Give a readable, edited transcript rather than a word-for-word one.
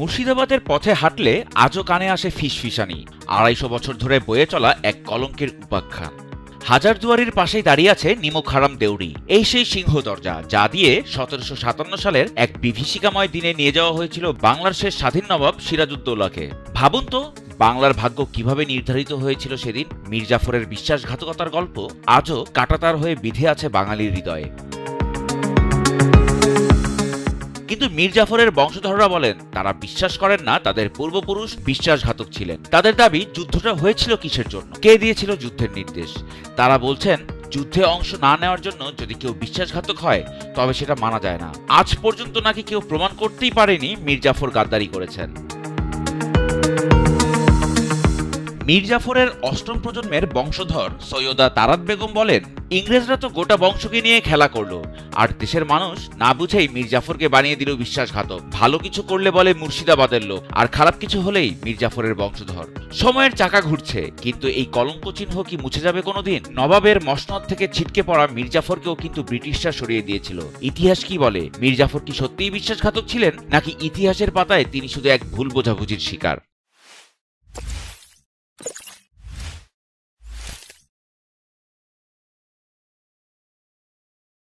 মুর্শিদাবাদের পথে হাঁটলে আজও কানে আসে ফিসফিসানি। ২৫০ বছর ধরে বয়ে চলা এক কলঙ্কের উপাখ্যান। হাজারদুয়ারির পাশেই দাঁড়িয়ে আছে নিমকহারাম দেউরি। এই সেই সিংহ দরজা, যা দিয়ে ১৭৫৭ সালের এক বিভীষিকাময় দিনে নিয়ে যাওয়া হয়েছিল বাংলার শেষ স্বাধীন নবাব সিরাজউদ্দৌলাকে। ভাবুন তো, বাংলার ভাগ্য কিভাবে নির্ধারিত হয়েছিল সেদিন। মীর জাফরের বিশ্বাসঘাতকতার গল্প আজও কাঁটাতার হয়ে বিধে আছে বাঙালির হৃদয়ে। কিন্তু মীর জাফরের বংশধররা বলেন তারা বিশ্বাস করেন না তাদের পূর্বপুরুষ বিশ্বাসঘাতক ছিলেন। তাদের দাবি যুদ্ধটা হয়েছিল কিসের জন্য, কে দিয়েছিল যুদ্ধের নির্দেশ। তারা বলছেন যুদ্ধে অংশ না নেওয়ার জন্য যদি কেউ বিশ্বাসঘাতক হয় তবে সেটা মানা যায় না। আজ পর্যন্ত নাকি কেউ প্রমাণ করতেই পারেনি মীর জাফর গাদ্দারি করেছেন। মীর জাফরের অষ্টম প্রজন্মের বংশধর সৈয়দা তারাত বেগম বলেন, ইংরেজরা তো গোটা বংশকে নিয়ে খেলা করলো, আর দেশের মানুষ না বুঝেই মীর জাফরকে বানিয়ে দিল বিশ্বাসঘাতক। ভালো কিছু করলে বলে মুর্শিদাবাদের লোক, আর খারাপ কিছু হলেই মীর জাফরের বংশধর। সময়ের চাকা ঘুরছে, কিন্তু এই কলঙ্ক চিহ্ন কি মুছে যাবে কোনোদিন? নবাবের মসনদ থেকে ছিটকে পড়া মীর জাফরকেও কিন্তু ব্রিটিশরা সরিয়ে দিয়েছিল। ইতিহাস কি বলে? মীর জাফর কি সত্যিই বিশ্বাসঘাতক ছিলেন, নাকি ইতিহাসের পাতায় তিনি শুধু এক ভুল বোঝাবুঝির শিকার?